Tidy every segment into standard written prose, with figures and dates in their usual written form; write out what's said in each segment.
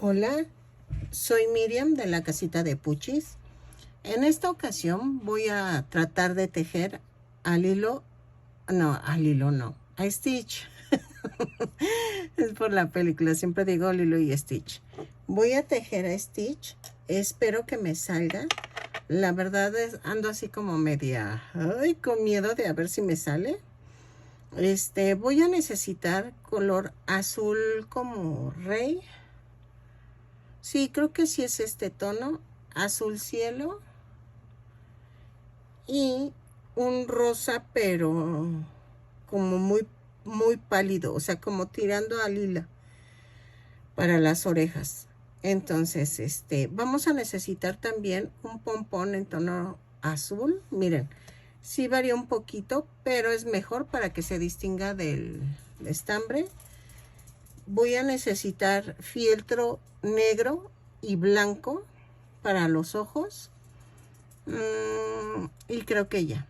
Hola, soy Miriam de la casita de Puchis. En esta ocasión voy a tratar de tejer al hilo, no, a Stitch. Es por la película, siempre digo Lilo y Stitch. Voy a tejer a Stitch, espero que me salga. La verdad es, ando así como media, con miedo de a ver si me sale. Voy a necesitar color azul como rey. Sí, creo que sí es este tono, azul cielo y un rosa, pero como muy pálido, o sea, como tirando a lila para las orejas. Entonces, vamos a necesitar también un pompón en tono azul. Miren, sí varía un poquito, pero es mejor para que se distinga del estambre. Voy a necesitar fieltro negro y blanco para los ojos. Y creo que ya.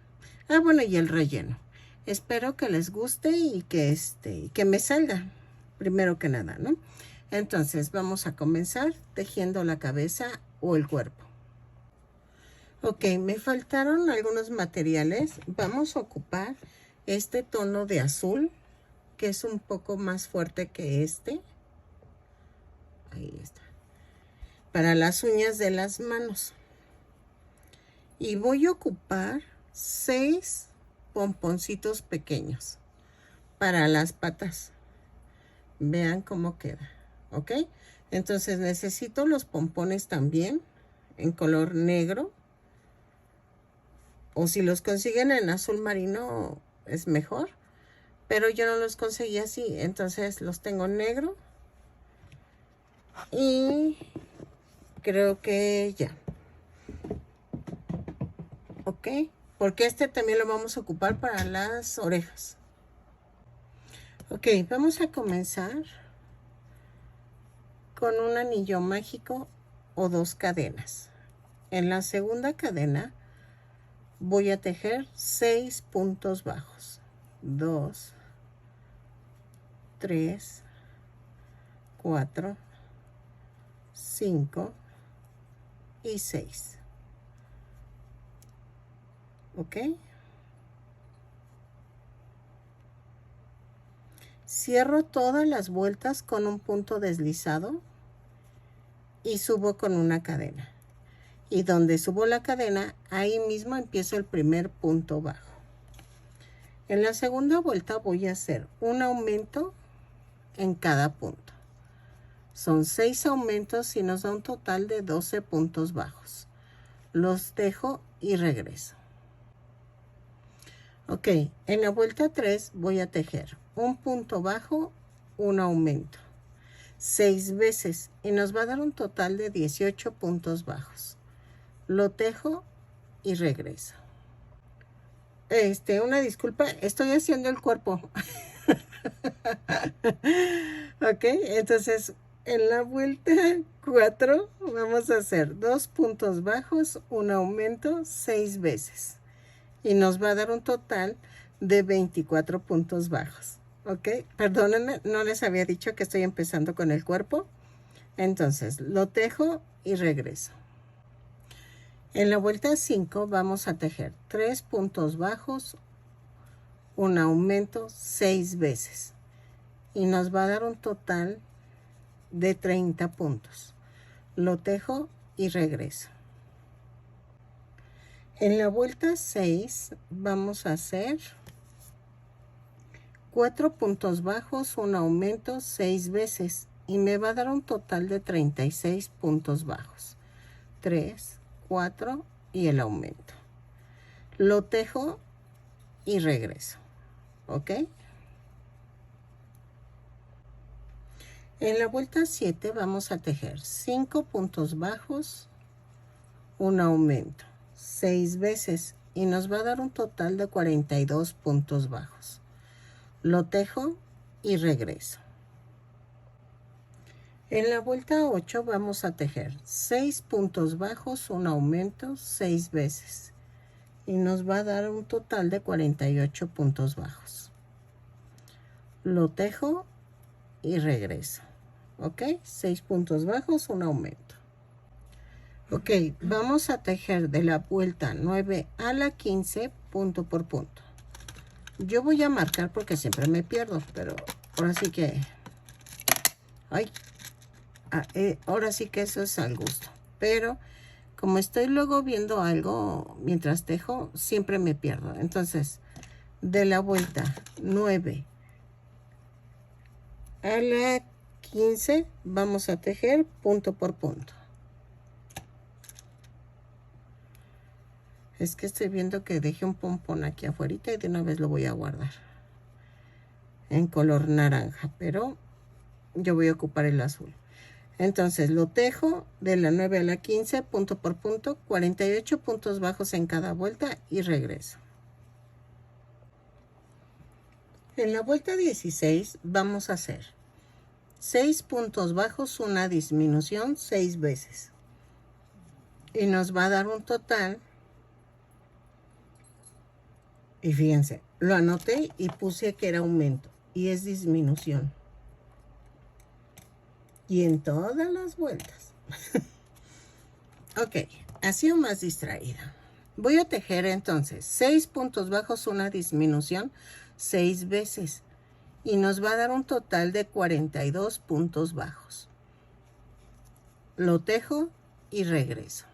Bueno, y el relleno. Espero que les guste y que me salga, primero que nada, ¿no? Entonces, vamos a comenzar tejiendo la cabeza o el cuerpo. Ok, me faltaron algunos materiales. Vamos a ocupar este tono de azul, que es un poco más fuerte que este. Ahí está. Para las uñas de las manos. Y voy a ocupar 6 pomponcitos pequeños para las patas. Vean cómo queda, ¿ok? Entonces necesito los pompones también en color negro. O si los consiguen en azul marino es mejor. Pero yo no los conseguí así, entonces los tengo en negro. Y creo que ya. ¿Ok? Porque también lo vamos a ocupar para las orejas. Ok, vamos a comenzar con un anillo mágico o 2 cadenas. En la segunda cadena voy a tejer 6 puntos bajos. 2, 3, 4, 5 y 6. ¿Ok? Cierro todas las vueltas con un punto deslizado y subo con una cadena. Y donde subo la cadena, ahí mismo empiezo el primer punto bajo. En la segunda vuelta voy a hacer un aumento en cada punto. Son 6 aumentos y nos da un total de 12 puntos bajos. Los dejo y regreso. Ok, en la vuelta 3 voy a tejer un punto bajo, un aumento. 6 veces y nos va a dar un total de 18 puntos bajos. Lo tejo y regreso. Una disculpa, estoy haciendo el cuerpo. Ok, entonces en la vuelta 4 vamos a hacer 2 puntos bajos, un aumento 6 veces. Y nos va a dar un total de 24 puntos bajos. Ok, perdónenme, no les había dicho que estoy empezando con el cuerpo. Entonces lo tejo y regreso. En la vuelta 5 vamos a tejer 3 puntos bajos, un aumento 6 veces. Y nos va a dar un total de 30 puntos. Lo tejo y regreso. En la vuelta 6 vamos a hacer 4 puntos bajos, un aumento 6 veces y me va a dar un total de 36 puntos bajos. 3, 4 y el aumento. Lo tejo y regreso. ¿Ok? En la vuelta 7 vamos a tejer 5 puntos bajos, un aumento 6 veces y nos va a dar un total de 42 puntos bajos. Lo tejo y regreso. En la vuelta 8 vamos a tejer 6 puntos bajos, un aumento 6 veces y nos va a dar un total de 48 puntos bajos. Lo tejo y regreso. ¿ok? 6 puntos bajos, un aumento. Ok, vamos a tejer de la vuelta 9 a la 15 punto por punto. Yo voy a marcar porque siempre me pierdo, pero ahora sí que... Ay, ahora sí que eso es al gusto. Pero como estoy luego viendo algo mientras tejo, siempre me pierdo. Entonces, de la vuelta 9 a la 15 vamos a tejer punto por punto. Es que estoy viendo que dejé un pompón aquí afuera y de una vez lo voy a guardar en color naranja, pero yo voy a ocupar el azul. Entonces lo tejo de la 9 a la 15 punto por punto, 48 puntos bajos en cada vuelta y regreso. En la vuelta 16 vamos a hacer 6 puntos bajos, una disminución 6 veces. Y nos va a dar un total. Y fíjense, lo anoté y puse que era aumento y es disminución. Y en todas las vueltas. Ok, ha sido más distraída. Voy a tejer entonces 6 puntos bajos, una disminución 6 veces. Y nos va a dar un total de 42 puntos bajos. Lo tejo y regreso.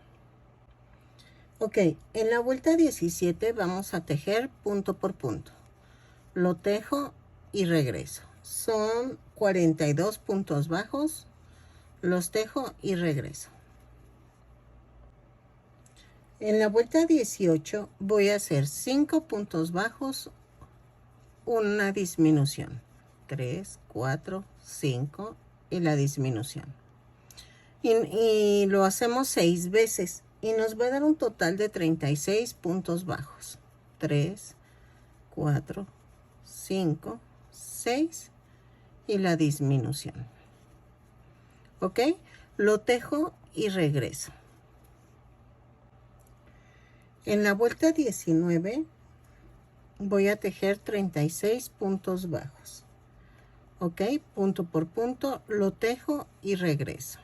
Ok, en la vuelta 17 vamos a tejer punto por punto. Lo tejo y regreso. Son 42 puntos bajos. Los tejo y regreso. En la vuelta 18 voy a hacer 5 puntos bajos, una disminución. 3, 4, 5 y la disminución. Y lo hacemos 6 veces. Y nos va a dar un total de 36 puntos bajos. 3, 4, 5, 6 y la disminución. ¿Ok? Lo tejo y regreso. En la vuelta 19 voy a tejer 36 puntos bajos. ¿Ok? Punto por punto, lo tejo y regreso.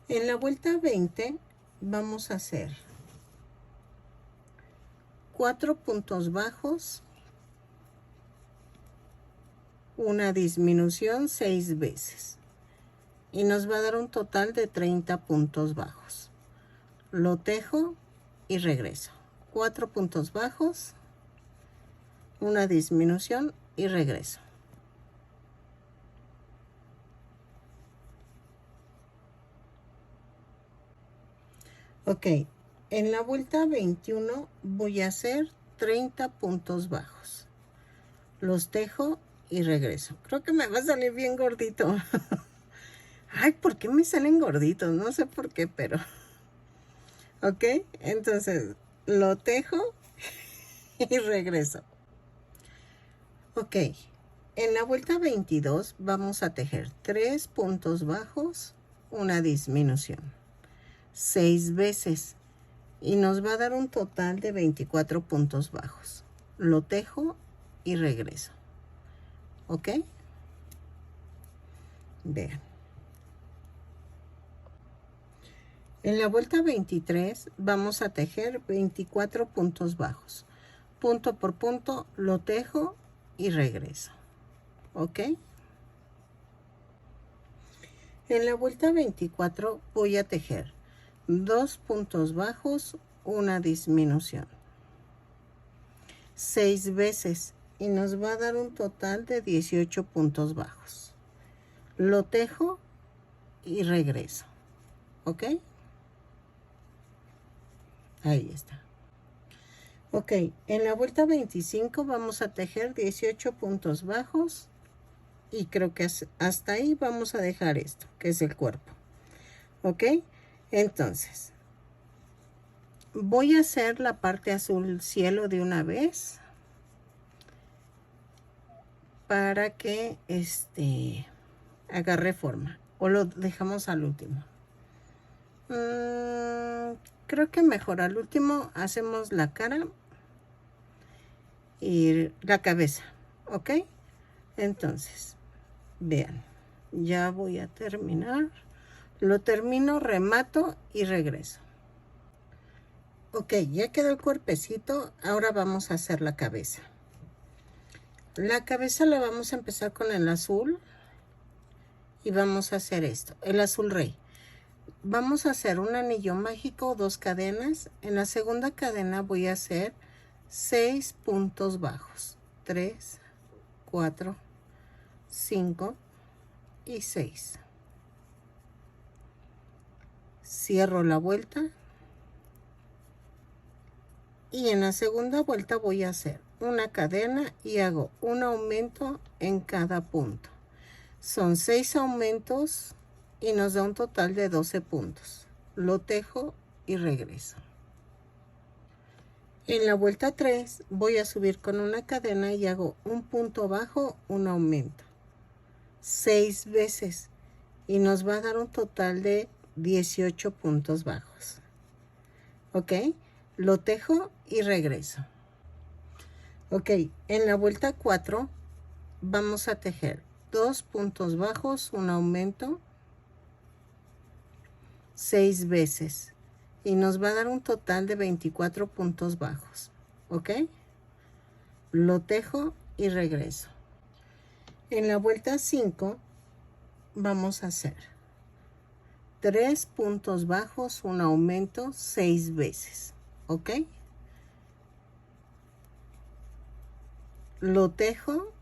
En la vuelta 20 vamos a hacer 4 puntos bajos, una disminución 6 veces y nos va a dar un total de 30 puntos bajos. Lo tejo y regreso. 4 puntos bajos, una disminución y regreso. Ok, en la vuelta 21 voy a hacer 30 puntos bajos. Los tejo y regreso. Creo que me va a salir bien gordito. Ay, ¿por qué me salen gorditos? No sé por qué, pero... Ok, entonces lo tejo y regreso. Ok, en la vuelta 22 vamos a tejer 3 puntos bajos, una disminución. 6 veces y nos va a dar un total de 24 puntos bajos. Lo tejo y regreso. ¿Ok? Vean. En la vuelta 23 vamos a tejer 24 puntos bajos. Punto por punto lo tejo y regreso. ¿Ok? En la vuelta 24 voy a tejer 2 puntos bajos, una disminución. 6 veces y nos va a dar un total de 18 puntos bajos. Lo tejo y regreso. ¿Ok? Ahí está. Ok, en la vuelta 25 vamos a tejer 18 puntos bajos y creo que hasta ahí vamos a dejar esto, que es el cuerpo. ¿Ok? Entonces, voy a hacer la parte azul cielo de una vez para que agarre forma, o lo dejamos al último. Creo que mejor al último hacemos la cara y la cabeza. ¿Ok? Entonces Vean, ya voy a terminar. Lo termino, remato y regreso. Ok, ya quedó el cuerpecito. Ahora vamos a hacer la cabeza. La cabeza la vamos a empezar con el azul. Y vamos a hacer esto, el azul rey. Vamos a hacer un anillo mágico, 2 cadenas. En la segunda cadena voy a hacer 6 puntos bajos. 3, 4, 5 y 6. Cierro la vuelta. Y en la segunda vuelta voy a hacer una cadena y hago un aumento en cada punto. Son 6 aumentos y nos da un total de 12 puntos. Lo tejo y regreso. En la vuelta 3 voy a subir con una cadena y hago un punto bajo, un aumento. 6 veces y nos va a dar un total de 18 puntos bajos. ¿Ok? Lo tejo y regreso. Ok, en la vuelta 4 vamos a tejer 2 puntos bajos, un aumento, 6 veces y nos va a dar un total de 24 puntos bajos. ¿Ok? Lo tejo y regreso. En la vuelta 5 vamos a hacer 3 puntos bajos, un aumento, 6 veces. ¿Ok? Lo tejo.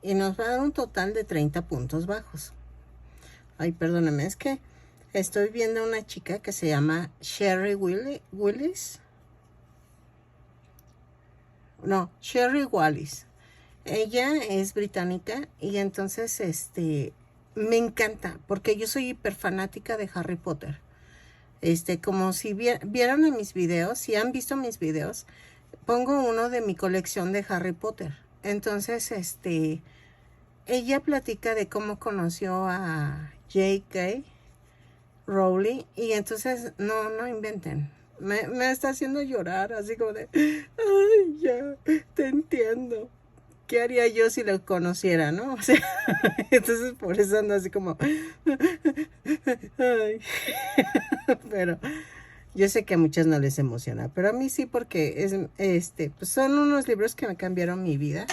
Y nos va a dar un total de 30 puntos bajos. Ay, perdóname, es que estoy viendo a una chica que se llama Sherry Willis. No, Sherry Wallis. Ella es británica y entonces me encanta porque yo soy hiper fanática de Harry Potter. Como si vieron en mis videos, si han visto mis videos, pongo uno de mi colección de Harry Potter. Entonces, ella platica de cómo conoció a J.K. Rowling y entonces, no inventen. Me está haciendo llorar, así como de, ay, ya, te entiendo. ¿Qué haría yo si lo conociera, no? O sea, entonces por eso ando así como, ay. Pero yo sé que a muchas no les emociona, pero a mí sí, porque pues son unos libros que me cambiaron mi vida.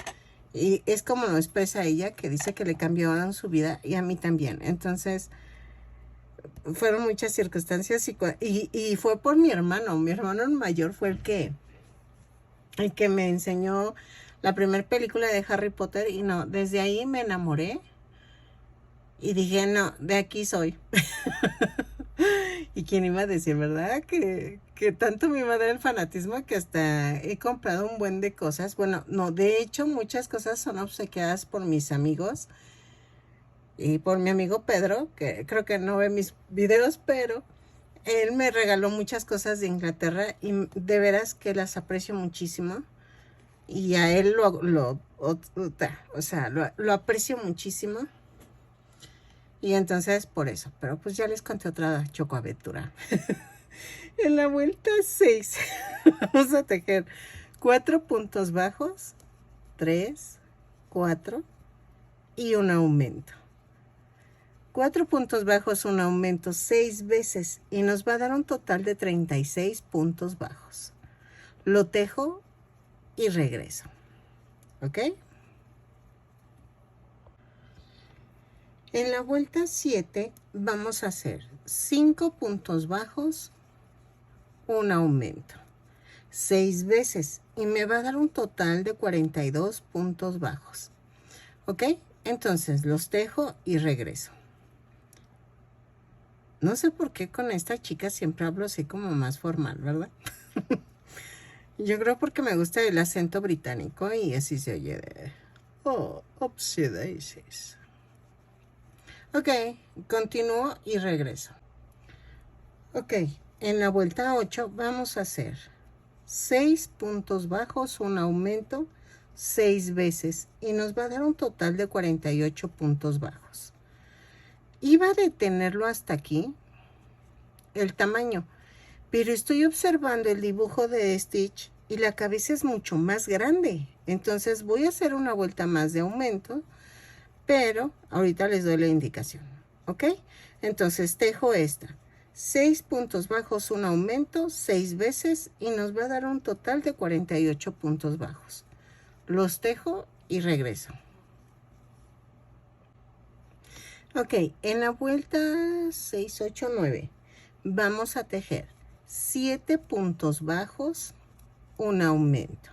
Y es como lo expresa ella, que dice que le cambiaron su vida y a mí también. Entonces, fueron muchas circunstancias y fue por mi hermano. Mi hermano mayor fue el que me enseñó la primera película de Harry Potter y no, desde ahí me enamoré y dije, no, de aquí soy. Y quién iba a decir, ¿verdad? Que tanto me iba a dar el fanatismo que hasta he comprado un buen de cosas. Bueno, no, de hecho muchas cosas son obsequiadas por mis amigos y por mi amigo Pedro, que creo que no ve mis videos, pero él me regaló muchas cosas de Inglaterra y de veras que las aprecio muchísimo. Y a él lo aprecio muchísimo. Y entonces por eso, pero pues ya les conté otra chocoaventura. En la vuelta 6 vamos a tejer 4 puntos bajos, 3, 4 y un aumento. 4 puntos bajos, un aumento 6 veces y nos va a dar un total de 36 puntos bajos. Lo tejo y regreso. ¿Ok? En la vuelta 7 vamos a hacer 5 puntos bajos, un aumento, 6 veces y me va a dar un total de 42 puntos bajos. ¿Ok? Entonces los tejo y regreso. No sé por qué con esta chica siempre hablo así como más formal, ¿verdad? Yo creo porque me gusta el acento británico y así se oye de... Oh, upsy daisies. Ok, continúo y regreso. Ok, en la vuelta 8 vamos a hacer 6 puntos bajos, un aumento, 6 veces y nos va a dar un total de 48 puntos bajos. Iba a detenerlo hasta aquí, el tamaño, pero estoy observando el dibujo de Stitch y la cabeza es mucho más grande. Entonces voy a hacer una vuelta más de aumento pero ahorita les doy la indicación, ¿ok? Entonces tejo esta, 6 puntos bajos, un aumento, 6 veces y nos va a dar un total de 48 puntos bajos. Los tejo y regreso. Ok, en la vuelta 6, 8, 9 vamos a tejer 7 puntos bajos, un aumento.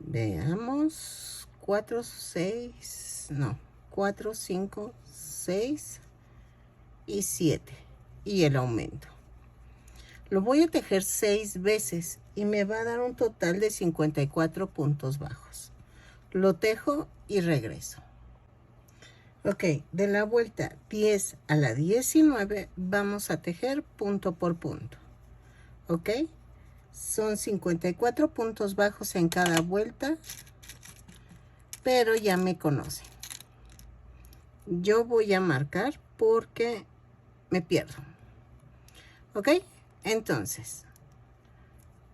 Veamos, 4, 6, no, 4, 5, 6 y 7 y el aumento. Lo voy a tejer 6 veces y me va a dar un total de 54 puntos bajos. Lo tejo y regreso. Ok, de la vuelta 10 a la 19 vamos a tejer punto por punto. Ok, son 54 puntos bajos en cada vuelta, pero ya me conocen. Yo voy a marcar porque me pierdo. Ok, entonces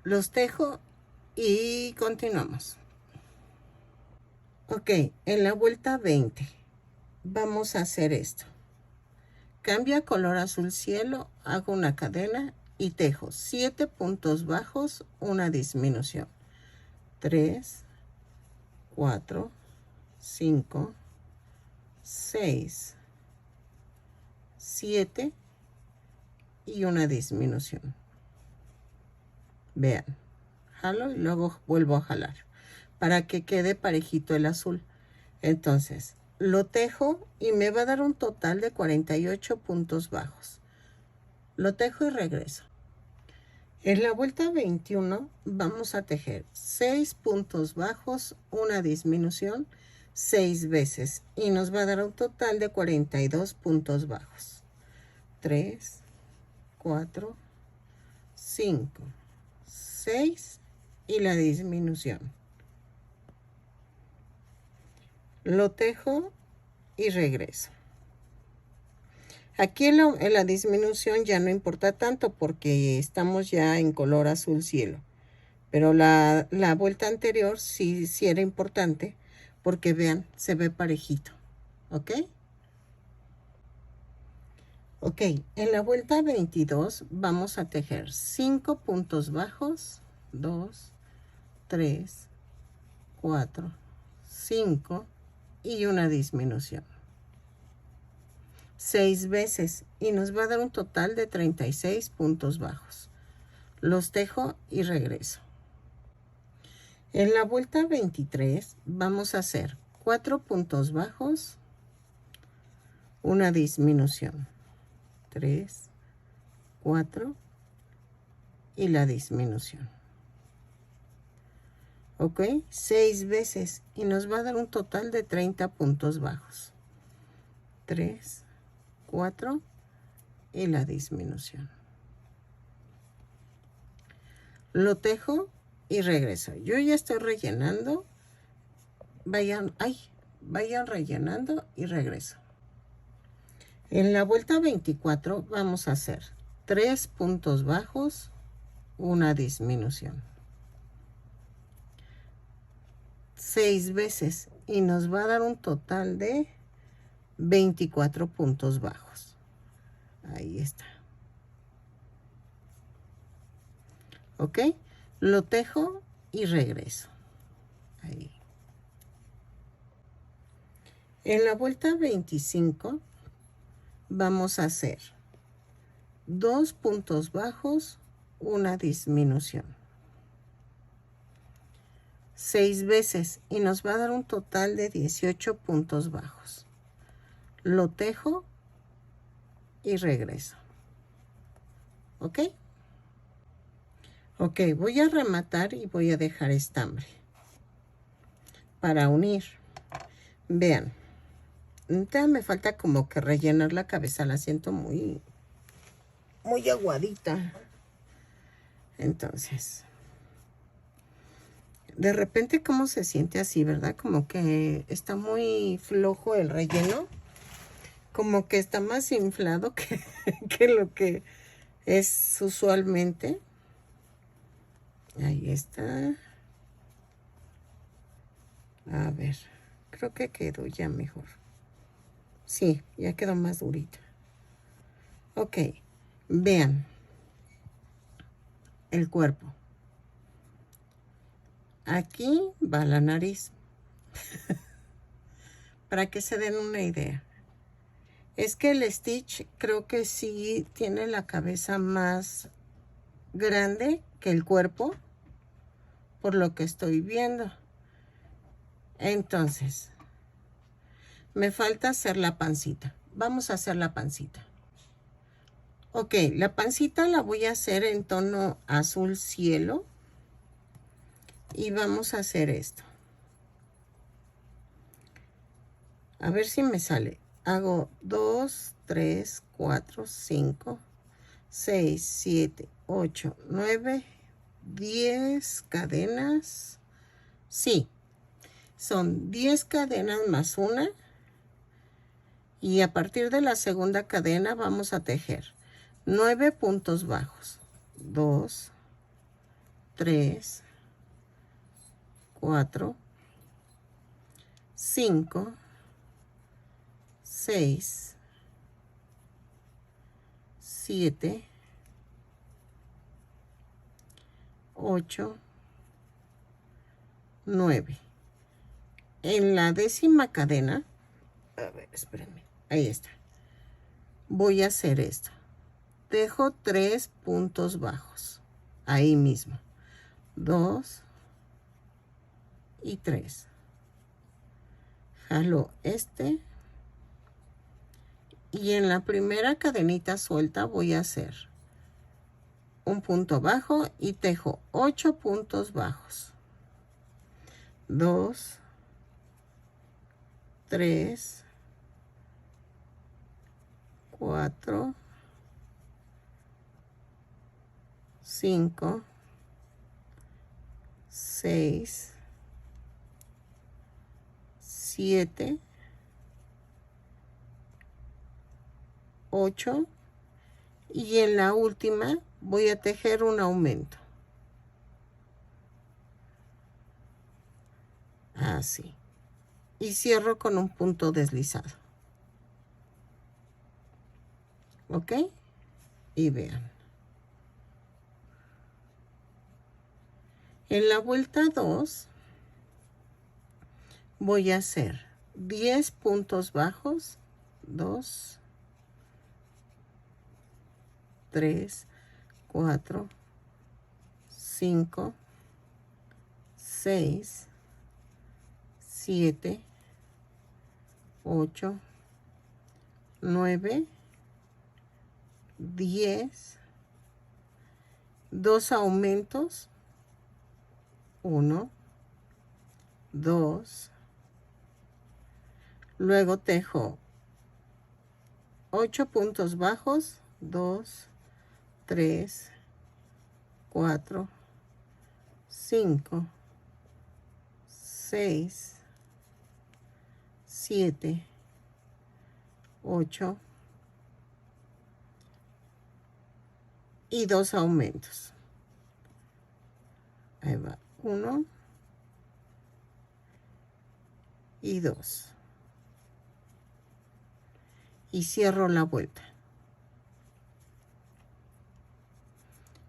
los tejo y continuamos. Ok, en la vuelta 20 vamos a hacer esto. Cambia color azul cielo, hago una cadena y tejo 7 puntos bajos, una disminución. 3, 4, 5, 6, 7 y una disminución. Vean, jalo y luego vuelvo a jalar para que quede parejito el azul. Entonces lo tejo y me va a dar un total de 48 puntos bajos. Lo tejo y regreso. En la vuelta 21 vamos a tejer 6 puntos bajos, una disminución, 6 veces y nos va a dar un total de 42 puntos bajos. 3, 4, 5, 6 y la disminución. Lo tejo y regreso. Aquí en la disminución ya no importa tanto porque estamos ya en color azul cielo. Pero la vuelta anterior sí era importante porque vean, se ve parejito. ¿Ok? Ok, en la vuelta 22 vamos a tejer 5 puntos bajos. 2, 3, 4, 5 y una disminución. 6 veces y nos va a dar un total de 36 puntos bajos. Los tejo y regreso. En la vuelta 23 vamos a hacer 4 puntos bajos, una disminución. 3, 4 y la disminución. Ok, 6 veces y nos va a dar un total de 30 puntos bajos. 3, 4 y la disminución. Lo tejo y regreso. Yo ya estoy rellenando. Vayan rellenando y regreso. En la vuelta 24 vamos a hacer 3 puntos bajos, una disminución. 6 veces y nos va a dar un total de 24 puntos bajos. Ahí está. Ok, lo tejo y regreso. Ahí. En la vuelta 25 vamos a hacer 2 puntos bajos, una disminución. 6 veces y nos va a dar un total de 18 puntos bajos. Lo tejo y regreso. ¿Ok? Ok, voy a rematar y voy a dejar estambre para unir. Vean, ahorita me falta como que rellenar la cabeza, la siento muy aguadita. Entonces, de repente cómo se siente así, ¿verdad? Como que está muy flojo el relleno. Como que está más inflado que lo que es usualmente. Ahí está. A ver, creo que quedó ya mejor. Sí, ya quedó más durita. Ok, vean el cuerpo. Aquí va la nariz. Para que se den una idea. Es que el Stitch creo que sí tiene la cabeza más grande que el cuerpo, por lo que estoy viendo. Entonces, me falta hacer la pancita. Vamos a hacer la pancita. Ok, la pancita la voy a hacer en tono azul cielo. Y vamos a hacer esto. A ver si me sale. Hago 2, 3, 4, 5, 6, 7, 8, 9, 10 cadenas. Sí, son 10 cadenas más una. Y a partir de la segunda cadena vamos a tejer 9 puntos bajos. 2, 3, 4, 5, 6, 7, 8, 9. En la décima cadena, a ver, espérenme, ahí está. Voy a hacer esto. Dejo 3 puntos bajos, ahí mismo. 2 y 3. Jalo este. Y en la primera cadenita suelta voy a hacer un punto bajo y tejo 8 puntos bajos. 2, 3, 4, 5, 6, 7, 8 y en la última voy a tejer un aumento. Así. Y cierro con un punto deslizado. ¿Ok? Y vean. En la vuelta 2 voy a hacer 10 puntos bajos. 2, 3, 4, 5, 6, 7, 8, 9, 10, 2 aumentos, 1, 2, luego tejo 8 puntos bajos, 2, 3, 4, 5, 6, 7, 8 y 2 aumentos. Ahí va, 1 y 2. Y cierro la vuelta.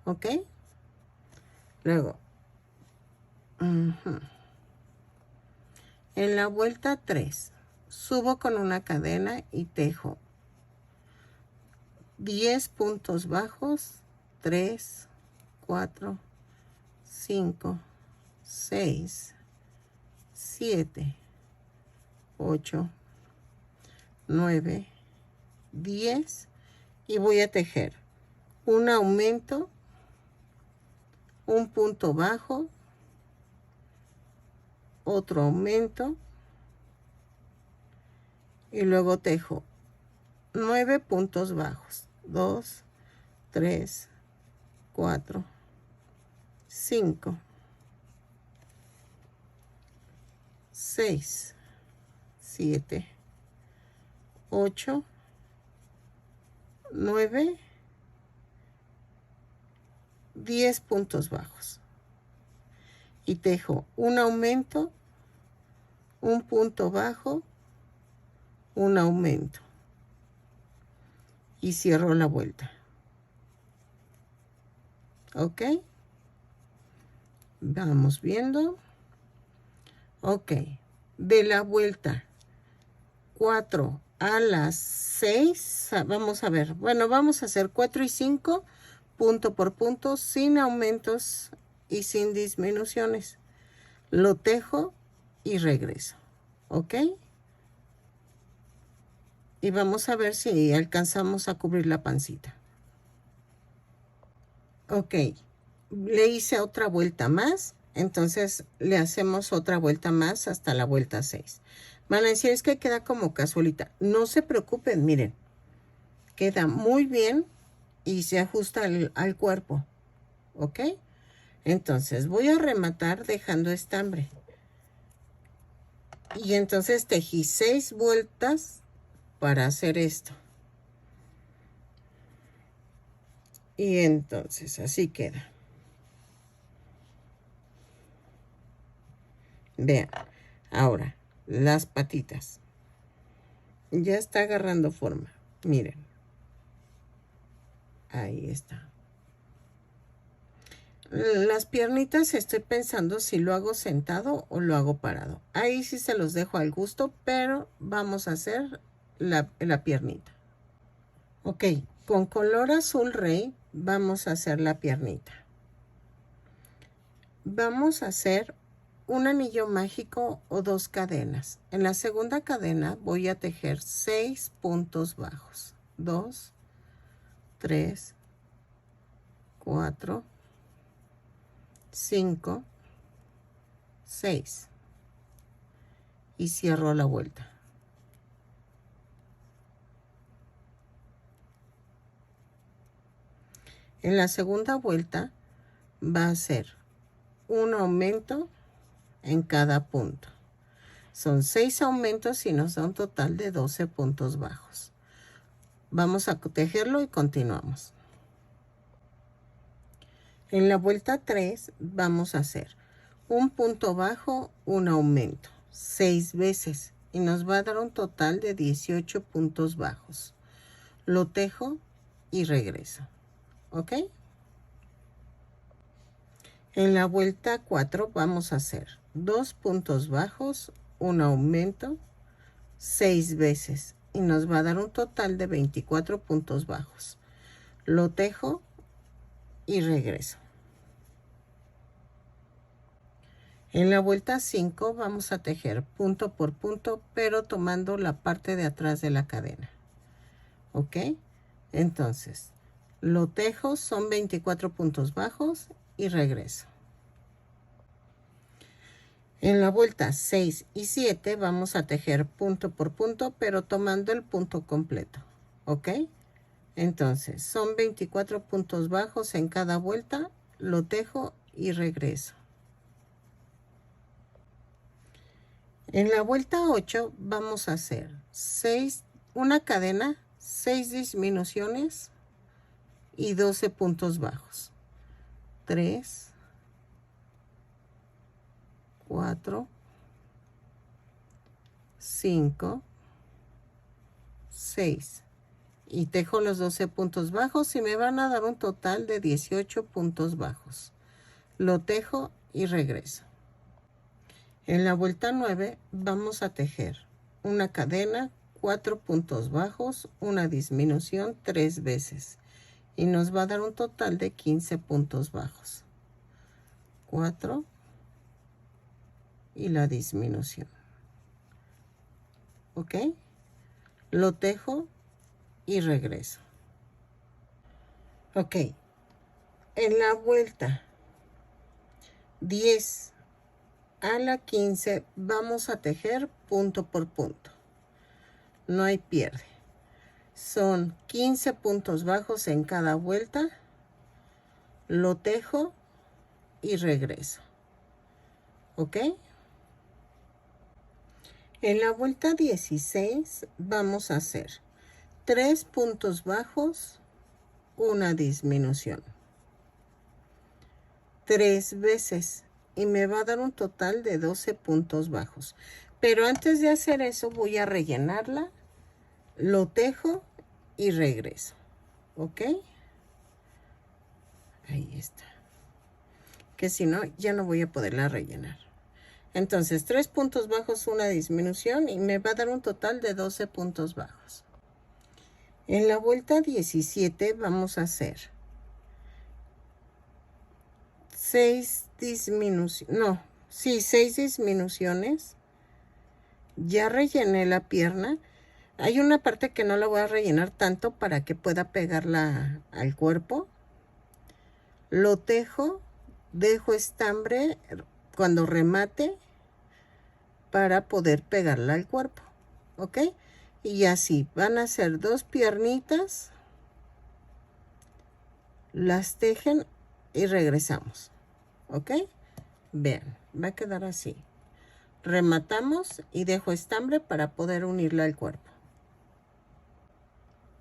¿Ok? Luego, en la vuelta 3, subo con una cadena y tejo 10 puntos bajos, 3, 4, 5, 6, 7, 8, 9, 10 y voy a tejer un aumento, un punto bajo, otro aumento y luego tejo 9 puntos bajos. 2, 3, 4, 5, 6, 7, 8, 9, 10 puntos bajos. Y tejo un aumento, un punto bajo, un aumento y cierro la vuelta. ¿Ok? Vamos viendo. Ok, de la vuelta 4 a las 6, vamos a ver, bueno, vamos a hacer 4 y 5, punto por punto, sin aumentos y sin disminuciones. Lo tejo y regreso, ¿ok? Y vamos a ver si alcanzamos a cubrir la pancita. Ok, le hice otra vuelta más, entonces le hacemos otra vuelta más hasta la vuelta 6. Van a decir, es que queda como cazuelita. No se preocupen, miren, queda muy bien y se ajusta al cuerpo, ¿ok? Entonces voy a rematar dejando estambre. Y entonces tejí 6 vueltas para hacer esto. Y entonces así queda. Vean, ahora las patitas. Ya está agarrando forma. Miren. Ahí está. Las piernitas estoy pensando si lo hago sentado o lo hago parado. Ahí sí se los dejo al gusto, pero vamos a hacer la piernita. Ok, con color azul rey vamos a hacer la piernita. Vamos a hacer un anillo mágico o 2 cadenas. En la segunda cadena voy a tejer 6 puntos bajos. 2, 3, 4, 5, 6. Y cierro la vuelta. En la segunda vuelta va a ser un aumento en cada punto. Son 6 aumentos y nos da un total de 12 puntos bajos. Vamos a tejerlo y continuamos. En la vuelta 3 vamos a hacer un punto bajo, un aumento, 6 veces y nos va a dar un total de 18 puntos bajos. Lo tejo y regreso. ¿Ok? En la vuelta 4 vamos a hacer 2 puntos bajos, un aumento, 6 veces y nos va a dar un total de 24 puntos bajos. Lo tejo y regreso. En la vuelta 5 vamos a tejer punto por punto, pero tomando la parte de atrás de la cadena. ¿Ok? Entonces, lo tejo, son 24 puntos bajos y regreso. En la vuelta 6 y 7 vamos a tejer punto por punto, pero tomando el punto completo. ¿Ok? Entonces, son 24 puntos bajos en cada vuelta, lo tejo y regreso. En la vuelta 8 vamos a hacer una cadena, 6 disminuciones y 12 puntos bajos. 3, 4, 5, 6. Y tejo los 12 puntos bajos y me van a dar un total de 18 puntos bajos. Lo tejo y regreso. En la vuelta 9 vamos a tejer una cadena, 4 puntos bajos, una disminución 3 veces y nos va a dar un total de 15 puntos bajos. 4 y la disminución. ¿Ok? Lo tejo y regreso. Ok. En la vuelta 10 a la 15 vamos a tejer punto por punto. No hay pierde. Son 15 puntos bajos en cada vuelta. Lo tejo y regreso. ¿Ok? En la vuelta 16 vamos a hacer 3 puntos bajos, una disminución. 3 veces y me va a dar un total de 12 puntos bajos. Pero antes de hacer eso voy a rellenarla, lo tejo y regreso, ¿ok? Ahí está. Que si no, ya no voy a poderla rellenar. Entonces, 3 puntos bajos, una disminución y me va a dar un total de 12 puntos bajos. En la vuelta 17 vamos a hacer 6 disminuciones, no, sí, 6 disminuciones. Ya rellené la pierna. Hay una parte que no la voy a rellenar tanto para que pueda pegarla al cuerpo. Lo tejo, dejo estambre cuando remate para poder pegarla al cuerpo, ¿ok? Y así van a ser 2 piernitas, las tejen y regresamos, ¿ok? Vean, va a quedar así. Rematamos y dejo estambre para poder unirla al cuerpo.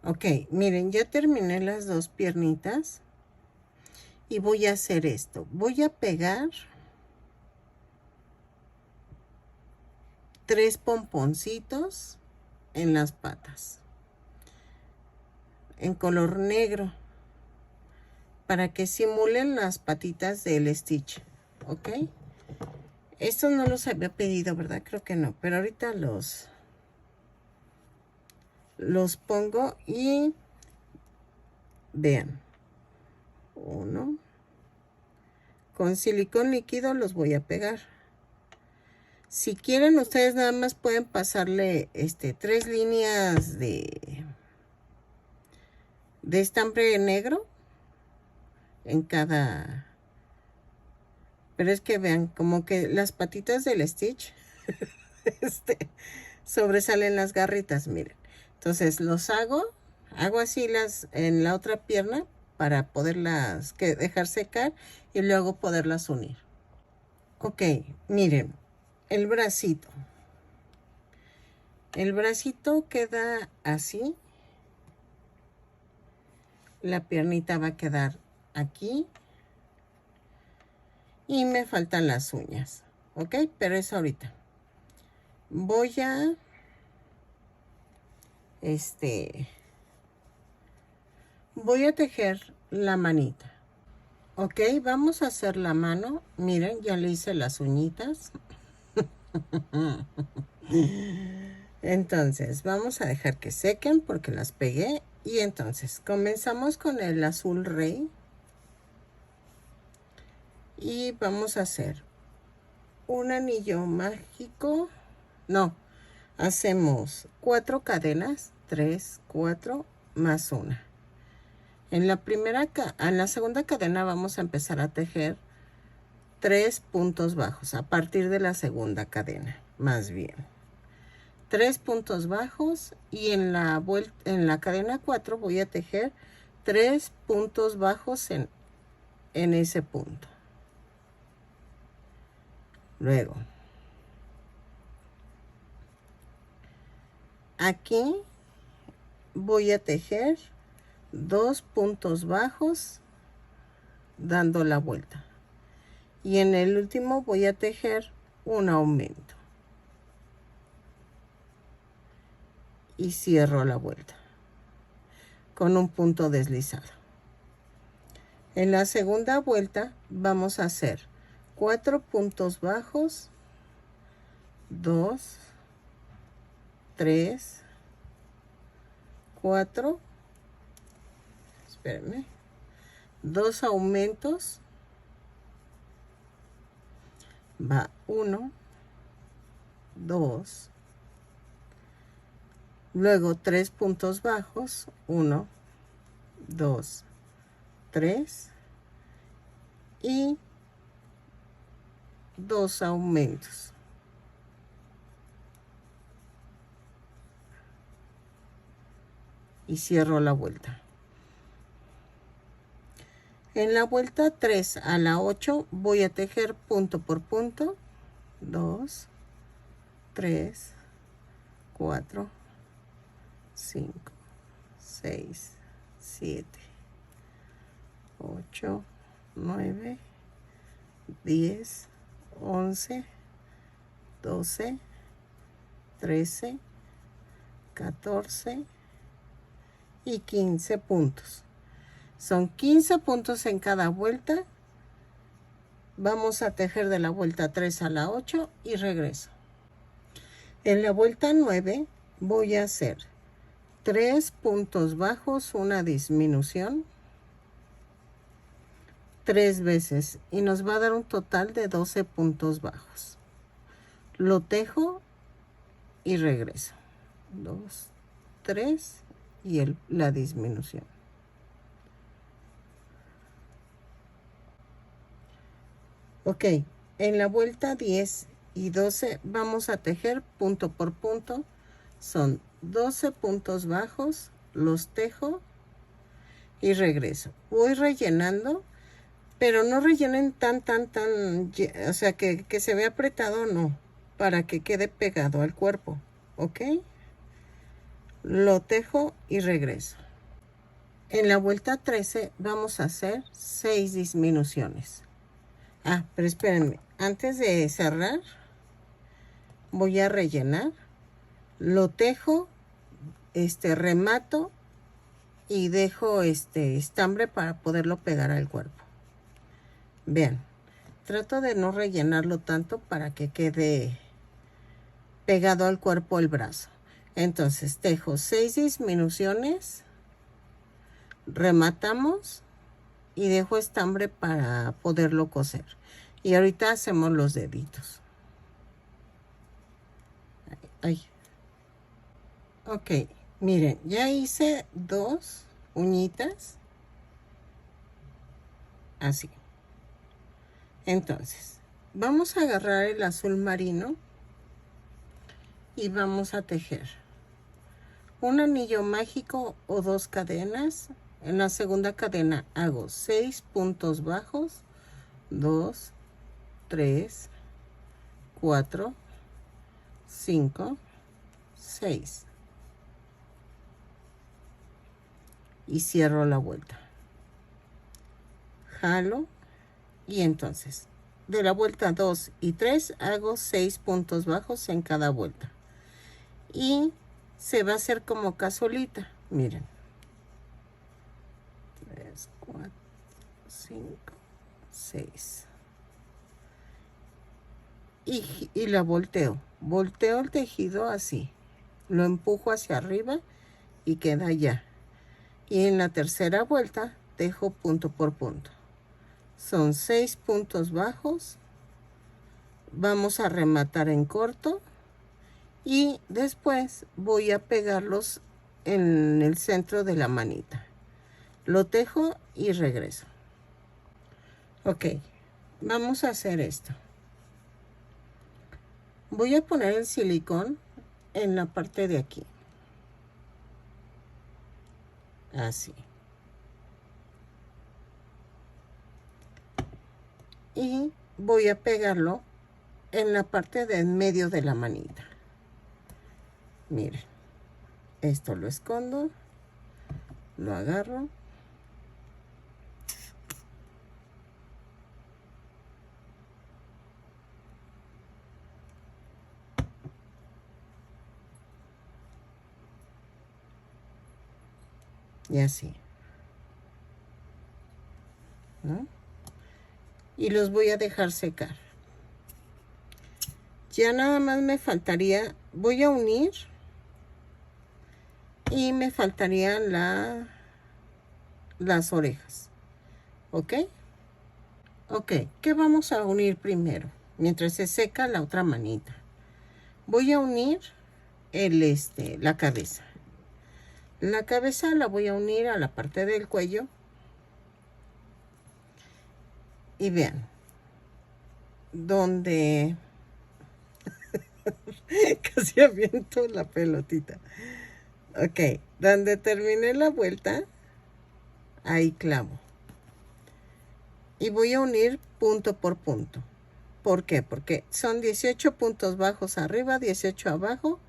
Ok, miren, ya terminé las 2 piernitas y voy a hacer esto. Voy a pegar 3 pomponcitos en las patas en color negro para que simulen las patitas del Stitch, ¿ok? Estos no los había pedido, ¿verdad? Creo que no, pero ahorita los pongo y vean. 1. Con silicón líquido los voy a pegar. Si quieren, ustedes nada más pueden pasarle 3 líneas de estambre negro en cada. Pero es que vean, como que las patitas del Stitch sobresalen las garritas, miren. Entonces los hago así en la otra pierna para poderlas dejar secar y luego poderlas unir. Ok, miren, el bracito. El bracito queda así. La piernita va a quedar aquí. Y me faltan las uñas, ¿ok? Pero eso ahorita. Voy a tejer la manita. Ok, vamos a hacer la mano. Miren, ya le hice las uñitas. Entonces, vamos a dejar que sequen porque las pegué. Y entonces, comenzamos con el azul rey. Y vamos a hacer un anillo mágico. No, hacemos 4 cadenas. 3, 4, más una. En la segunda cadena vamos a empezar a tejer 3 puntos bajos a partir de la segunda cadena, más bien. 3 puntos bajos y en la cadena 4 voy a tejer 3 puntos bajos en ese punto. Luego, aquí voy a tejer 2 puntos bajos dando la vuelta. Y en el último voy a tejer un aumento. Y cierro la vuelta con un punto deslizado. En la segunda vuelta vamos a hacer 4 puntos bajos, 2, 3, 4, espérenme, 2 aumentos, va 1, 2, luego 3 puntos bajos, 1, 2, 3 y 2 aumentos. Y cierro la vuelta. En la vuelta 3 a la 8 voy a tejer punto por punto. 2, 3, 4, 5, 6, 7, 8, 9, 10, 11, 12 13, 14 y 15 puntos. Son 15 puntos en cada vuelta. Vamos a tejer de la vuelta 3 a la 8 y regreso. En la vuelta 9 voy a hacer 3 puntos bajos, una disminución, 3 veces y nos va a dar un total de 12 puntos bajos. Lo tejo y regreso. 2, 3 y la disminución. Ok, en la vuelta 10 y 12 vamos a tejer punto por punto. Son 12 puntos bajos, los tejo y regreso. Voy rellenando, pero no rellenen tan, o sea, que se vea apretado, no, para que quede pegado al cuerpo, ¿ok? Lo tejo y regreso. En la vuelta 13 vamos a hacer 6 disminuciones. Ah, pero espérenme, antes de cerrar, voy a rellenar, lo tejo, remato y dejo estambre para poderlo pegar al cuerpo. Vean, trato de no rellenarlo tanto para que quede pegado al cuerpo el brazo. Entonces tejo 6 disminuciones, rematamos y dejo estambre para poderlo coser. Y ahorita hacemos los deditos. Ay. Ok, miren, ya hice 2 uñitas. Así. Entonces, vamos a agarrar el azul marino y vamos a tejer un anillo mágico o 2 cadenas. En la segunda cadena hago 6 puntos bajos, 2, 3, 4, 5, 6 y cierro la vuelta. Jalo y entonces de la vuelta 2 y 3 hago 6 puntos bajos en cada vuelta y se va a hacer como cazuelita. Miren, 3, 4, 5, 6 y la volteo el tejido así, lo empujo hacia arriba y queda allá. Y en la tercera vuelta tejo punto por punto. Son 6 puntos bajos. Vamos a rematar en corto y después voy a pegarlos en el centro de la manita. Lo tejo y regreso. Ok, vamos a hacer esto. Voy a poner el silicón en la parte de aquí. Así. Y voy a pegarlo en la parte de en medio de la manita. Miren, esto lo escondo, lo agarro. Y así, ¿no? Y los voy a dejar secar. Ya nada más me faltaría, voy a unir y me faltarían las orejas. ¿Ok? Ok, ¿qué vamos a unir primero? Mientras se seca la otra manita. Voy a unir la cabeza. La cabeza la voy a unir a la parte del cuello. Y vean, donde casi aviento la pelotita. Ok, donde terminé la vuelta, ahí clavo. Y voy a unir punto por punto. ¿Por qué? Porque son 18 puntos bajos arriba, 18 abajo.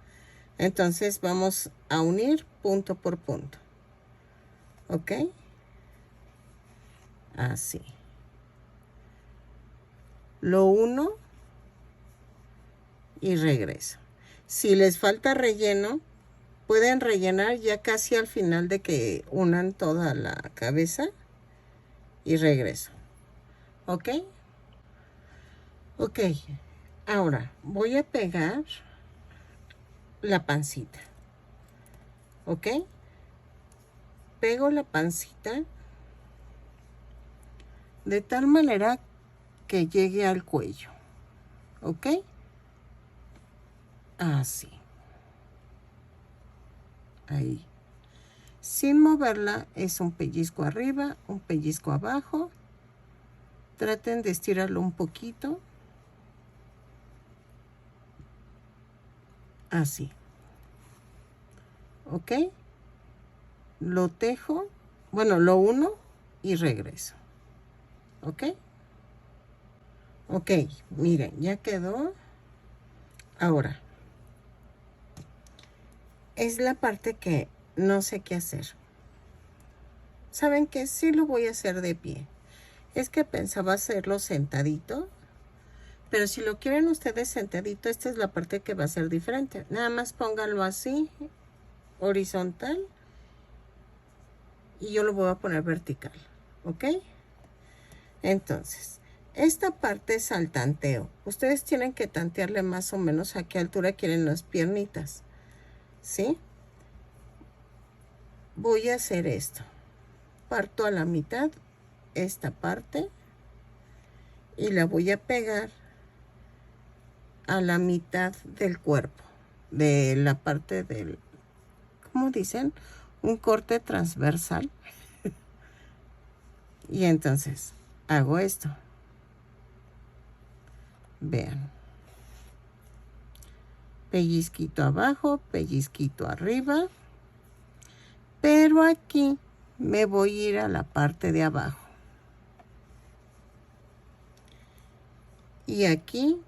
Entonces vamos a unir punto por punto. ¿Ok? Así. Lo uno y regreso. Si les falta relleno, pueden rellenar ya casi al final de que unan toda la cabeza y regreso. ¿Ok? Ok. Ahora voy a pegar la pancita. ¿Ok? Pego la pancita de tal manera que llegue al cuello. ¿Ok? Así. Ahí. Sin moverla, es un pellizco arriba, un pellizco abajo. Traten de estirarlo un poquito. Así. ¿Ok? Lo tejo, bueno, lo uno y regreso. ¿Ok? Ok, miren, ya quedó. Ahora, es la parte que no sé qué hacer. ¿Saben qué? Sí lo voy a hacer de pie. Es que pensaba hacerlo sentadito, pero si lo quieren ustedes sentadito, esta es la parte que va a ser diferente. Nada más pónganlo así, horizontal, y yo lo voy a poner vertical. ¿Ok? Entonces, esta parte es al tanteo. Ustedes tienen que tantearle más o menos a qué altura quieren las piernitas. ¿Sí? Voy a hacer esto. Parto a la mitad esta parte y la voy a pegar a la mitad del cuerpo, de la parte del, ¿cómo dicen? Un corte transversal. Y entonces hago esto. Vean. Pellizquito abajo, pellizquito arriba. Pero aquí me voy a ir a la parte de abajo. Y aquí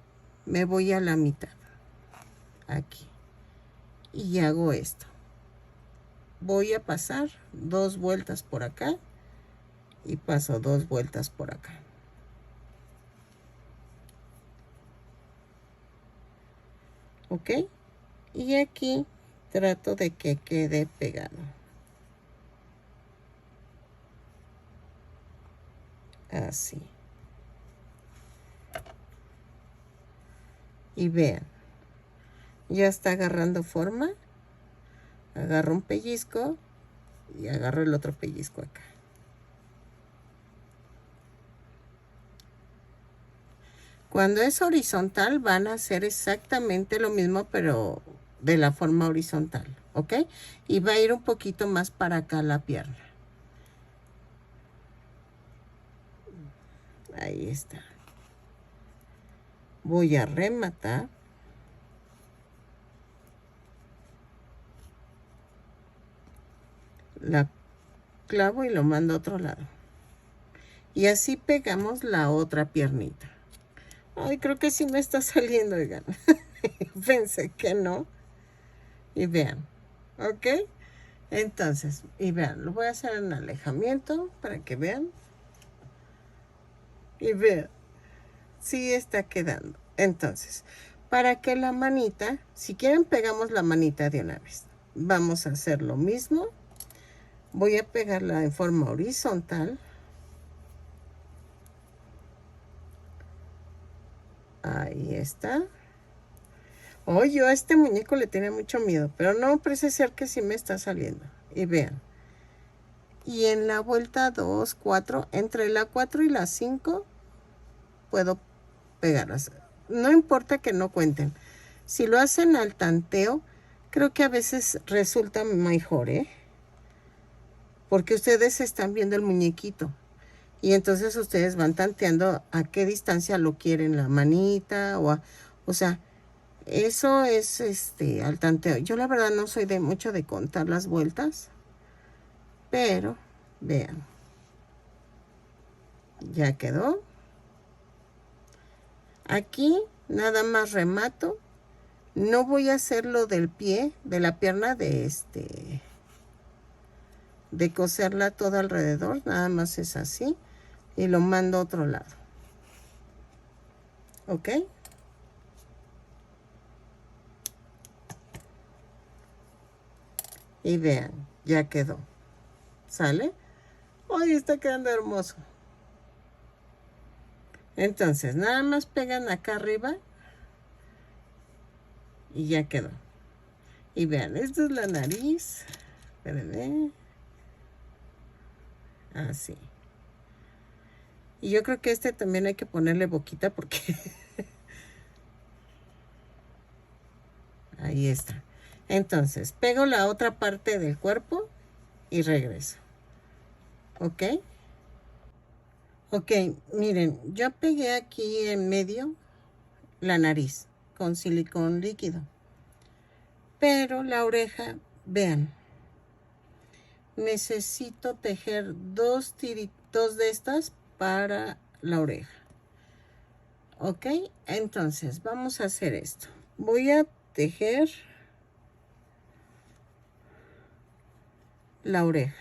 me voy a la mitad. Aquí. Y hago esto. Voy a pasar 2 vueltas por acá. Y paso 2 vueltas por acá. ¿Ok? Y aquí trato de que quede pegado. Así. Y vean. Ya está agarrando forma. Agarro un pellizco. Y agarro el otro pellizco acá. Cuando es horizontal van a hacer exactamente lo mismo, pero de la forma horizontal, ¿ok? Y va a ir un poquito más para acá la pierna. Ahí está. Voy a rematar. La clavo y lo mando a otro lado. Y así pegamos la otra piernita. Ay, creo que sí me está saliendo, oigan. Pensé que no. Y vean, ¿ok? Entonces, y vean, lo voy a hacer en alejamiento para que vean. Y vean, sí está quedando. Entonces, para que la manita, si quieren pegamos la manita de una vez. Vamos a hacer lo mismo. Voy a pegarla en forma horizontal. Ahí está. Oh, yo a este muñeco le tenía mucho miedo, pero no, parece ser que sí me está saliendo. Y vean. Y en la vuelta 2, 4, entre la 4 y la 5, puedo pegarlas. No importa que no cuenten. Si lo hacen al tanteo, creo que a veces resulta mejor, ¿eh? Porque ustedes están viendo el muñequito. Y entonces ustedes van tanteando a qué distancia lo quieren, la manita o sea, eso es al tanteo. Yo la verdad no soy de mucho de contar las vueltas, pero vean, ya quedó. Aquí nada más remato. No voy a hacer lo del pie, de la pierna de coserla todo alrededor, nada más es así y lo mando a otro lado. ¿Ok? Y vean, ya quedó. ¿Sale? Hoy está quedando hermoso. Entonces, nada más pegan acá arriba y ya quedó. Y vean, esta es la nariz. Espérenme. Así. Y yo creo que este también hay que ponerle boquita porque ahí está. Entonces, pego la otra parte del cuerpo y regreso. ¿Ok? Ok, miren, yo pegué aquí en medio la nariz con silicón líquido. Pero la oreja, vean, necesito tejer dos tiritos de estas para la oreja. Ok, entonces vamos a hacer esto. Voy a tejer la oreja.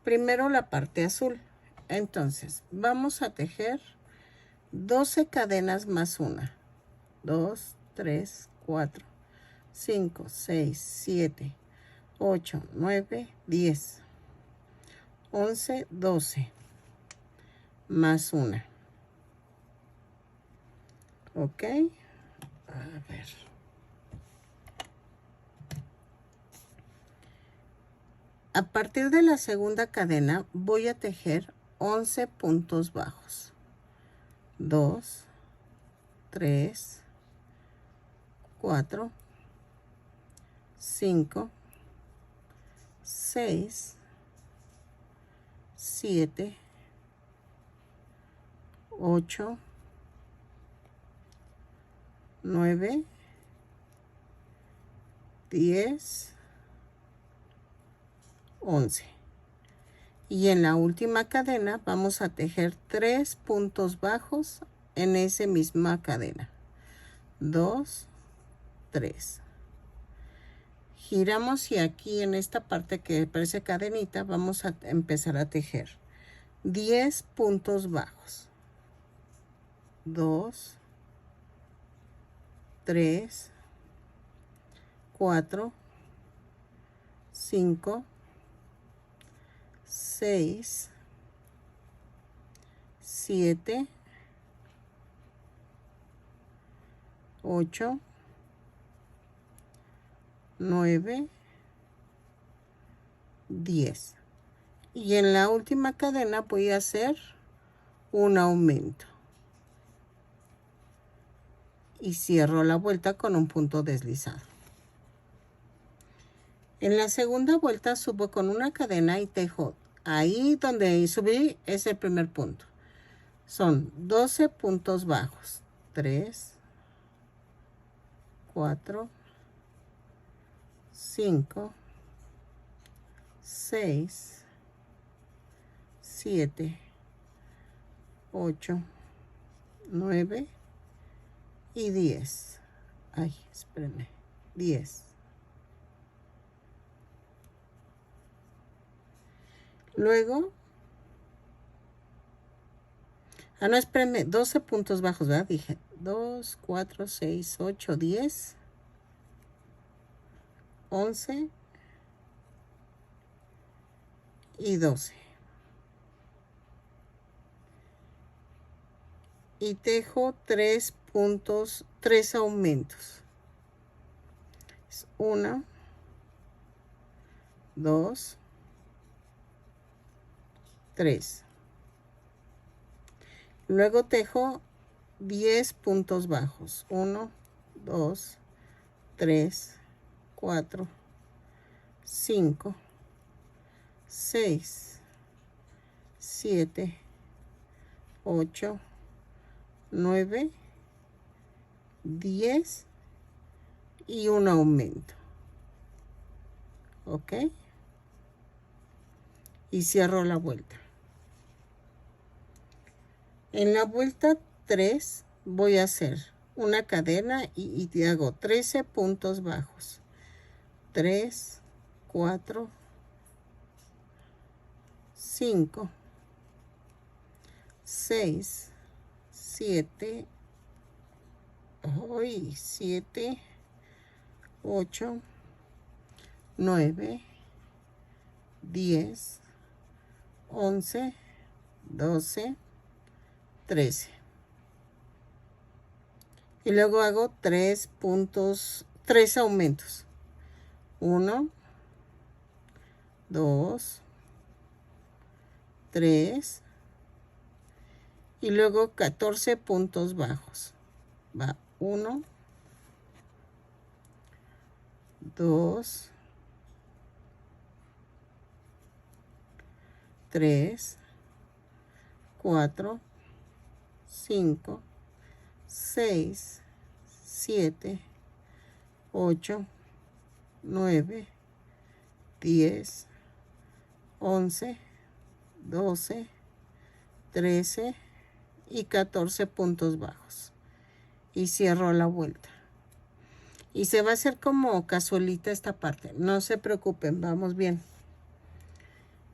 Primero la parte azul. Entonces vamos a tejer 12 cadenas más una. 2, 3, 4, 5, 6, 7, 8, 9, 10, 11, 12 más una. Ok, a ver. A partir de la segunda cadena voy a tejer 11 puntos bajos. 2, 3, 4, 5, 6, 7, 8, 9, 10, 11. Y en la última cadena vamos a tejer 3 puntos bajos en esa misma cadena. 2, 3. Giramos y aquí en esta parte que parece cadenita vamos a empezar a tejer 10 puntos bajos. 2, 3, 4, 5, 6, 7, 8, 9, 10. Y en la última cadena voy a hacer un aumento. Y cierro la vuelta con un punto deslizado. En la segunda vuelta subo con una cadena y tejo. Ahí donde subí es el primer punto. Son 12 puntos bajos. 3, 4, 5, 6, 7, 8, 9 y 10. Ay, espérenme. 10. Luego, no, espérenme, 12 puntos bajos, ¿verdad? Dije 2, 4, 6, 8, 10, 11 y 12. Y tejo 3 puntos, 3 aumentos. 1, 2, 3. Luego tejo 10 puntos bajos. 1, 2, 3, 4, 5, 6, 7, 8, 9, 10 y un aumento. ¿Ok? Y cierro la vuelta. En la vuelta 3 voy a hacer una cadena y hago 13 puntos bajos. 3, 4, 5, 6, 7, 7, 8, 9, 10, 11, 12, 13. Y luego hago 3 puntos, 3 aumentos. 1, 2, 3. Y luego 14 puntos bajos. Va 1, 2, 3, 4, 5, 6, 7, 8, 9, 10, 11, 12, 13 y 14 puntos bajos. Y cierro la vuelta. Y se va a hacer como cazuelita esta parte. No se preocupen, vamos bien.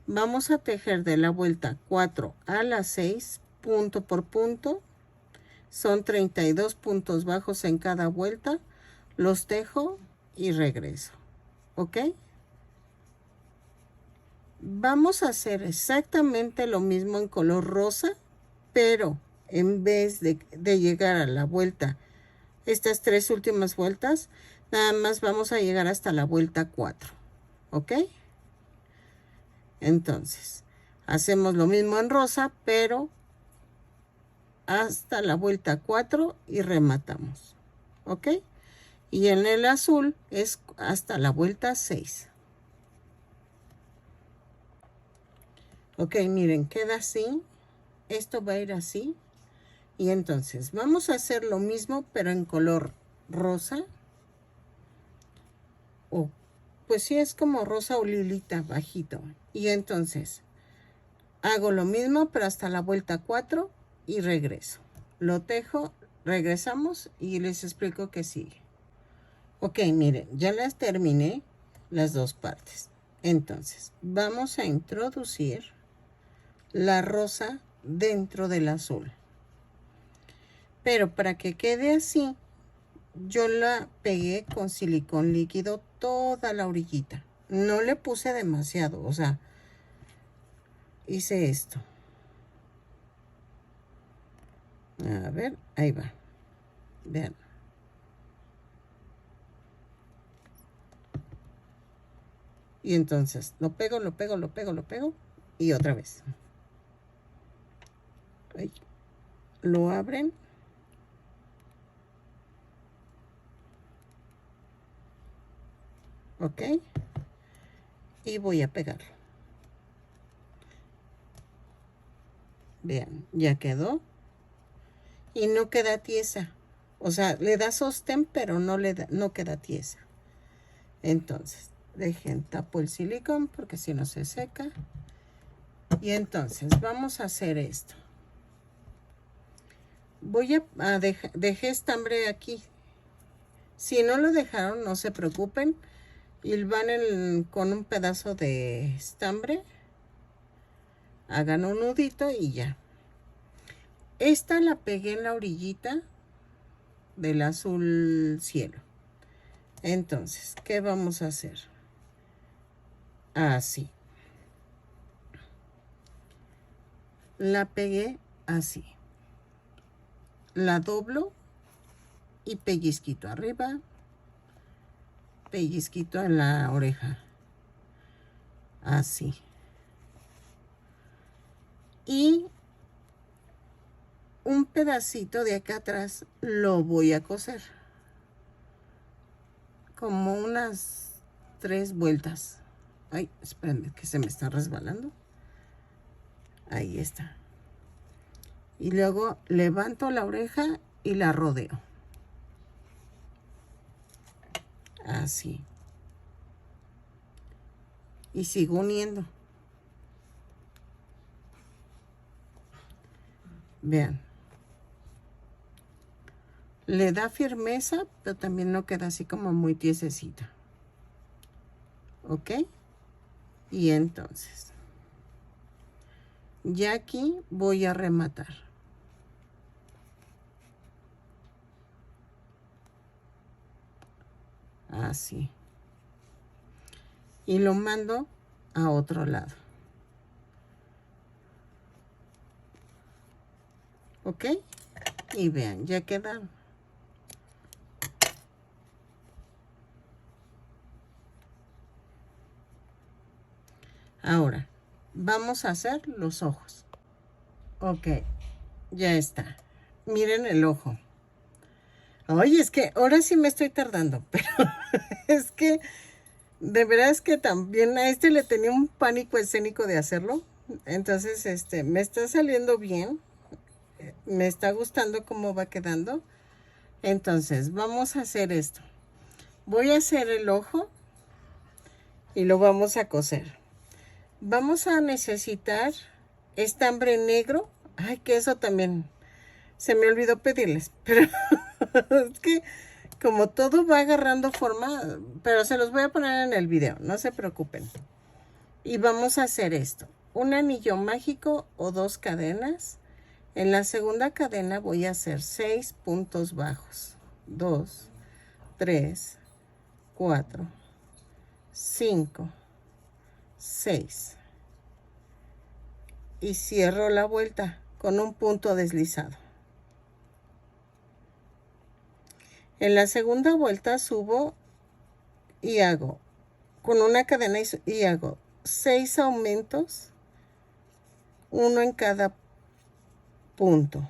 Vamos a tejer de la vuelta 4 a la 6, punto por punto. Son 32 puntos bajos en cada vuelta. Los tejo y regreso. ¿Ok? Vamos a hacer exactamente lo mismo en color rosa, pero en vez de llegar a la vuelta, estas 3 últimas vueltas, nada más vamos a llegar hasta la vuelta 4. ¿Ok? Entonces, hacemos lo mismo en rosa, pero hasta la vuelta 4 y rematamos. ¿Ok? Y en el azul es hasta la vuelta 6. Ok, miren, queda así. Esto va a ir así. Y entonces vamos a hacer lo mismo, pero en color rosa. O, pues sí, es como rosa o lilita bajito. Y entonces hago lo mismo, pero hasta la vuelta 4 y regreso. Lo tejo, regresamos y les explico qué sigue. Ok, miren, ya las terminé las dos partes. Entonces, vamos a introducir la rosa dentro del azul. Pero para que quede así, yo la pegué con silicón líquido toda la orillita. No le puse demasiado, o sea, hice esto. A ver, ahí va. Vean. Y entonces lo pego, lo pego, lo pego, lo pego. Y otra vez. Ahí. Lo abren. Ok. Y voy a pegarlo. Vean, ya quedó. Y no queda tiesa. O sea, le da sostén, pero no queda tiesa. Entonces, dejen, tapo el silicón porque si no se seca. Y entonces, vamos a hacer esto. Voy a dejé estambre aquí. Si no lo dejaron, no se preocupen. Y van con un pedazo de estambre. Hagan un nudito y ya. Esta la pegué en la orillita del azul cielo. Entonces, ¿qué vamos a hacer? Así. La pegué así. La doblo y pellizquito arriba, pellizquito en la oreja. Así. Y un pedacito de acá atrás lo voy a coser. Como unas 3 vueltas. Ay, espérenme que se me está resbalando. Ahí está. Y luego levanto la oreja y la rodeo. Así. Y sigo uniendo. Vean. Le da firmeza, pero también no queda así como muy tiesecita. ¿Ok? Y entonces, ya aquí voy a rematar. Así. y lo mando a otro lado. ¿Ok? Y vean, ya quedaron. Ahora, vamos a hacer los ojos. Ok, ya está. Miren el ojo. Oye, es que ahora sí me estoy tardando, pero es que de verdad es que también a este le tenía un pánico escénico de hacerlo. Entonces, me está saliendo bien. Me está gustando cómo va quedando. Entonces, vamos a hacer esto. Voy a hacer el ojo y lo vamos a coser. Vamos a necesitar estambre negro. Ay, que eso también se me olvidó pedirles, pero es que como todo va agarrando forma, pero se los voy a poner en el video, no se preocupen. Y vamos a hacer esto, un anillo mágico o 2 cadenas. En la segunda cadena voy a hacer 6 puntos bajos. 2, 3, 4, 5, 6. Y cierro la vuelta con un punto deslizado. En la segunda vuelta subo y hago con una cadena y hago 6 aumentos, uno en cada punto.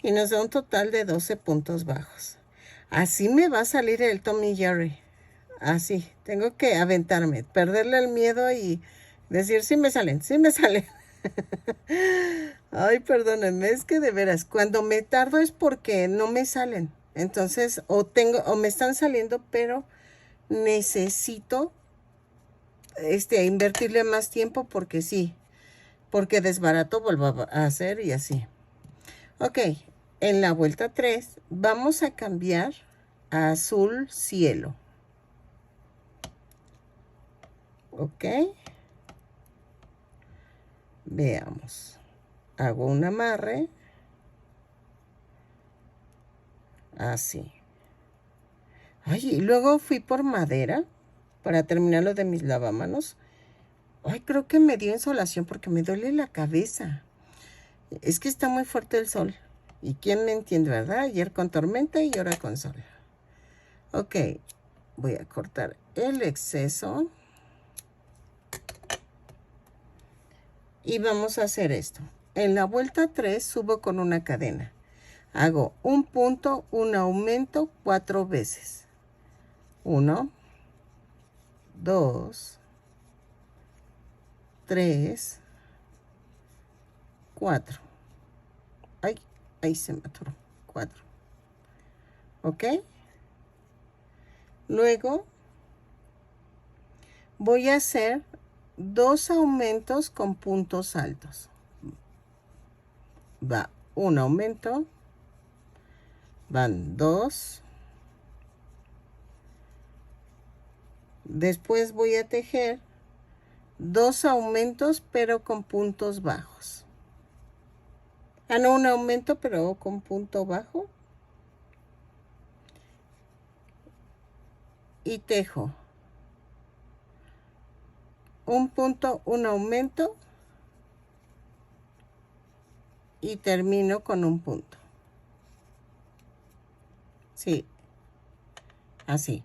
Y nos da un total de 12 puntos bajos. Así me va a salir el Tommy Jerry. Así, tengo que aventarme, perderle el miedo y decir, sí me salen, sí me salen. Ay, perdónenme, es que de veras, cuando me tardo es porque no me salen. Entonces, o me están saliendo, pero necesito invertirle más tiempo porque sí, porque desbarato, vuelvo a hacer y así. Ok, en la vuelta 3 vamos a cambiar a azul cielo. Ok, veamos. Hago un amarre. Así. Ay, y luego fui por madera para terminar lo de mis lavamanos. Ay, creo que me dio insolación porque me duele la cabeza. Es que está muy fuerte el sol. ¿Y quién me entiende, verdad? Ayer con tormenta y ahora con sol. Ok, voy a cortar el exceso. Y vamos a hacer esto. En la vuelta 3 subo con una cadena. Hago un punto, un aumento 4 veces. 1, 2, 3, 4. Ay, ahí se me atoró. 4. ¿Ok? Luego voy a hacer 2 aumentos con puntos altos. Va un aumento. Van 2. Después voy a tejer 2 aumentos, pero con puntos bajos. Ah, no, un aumento, pero con punto bajo. Y tejo un punto, un aumento. Y termino con un punto. Sí, así.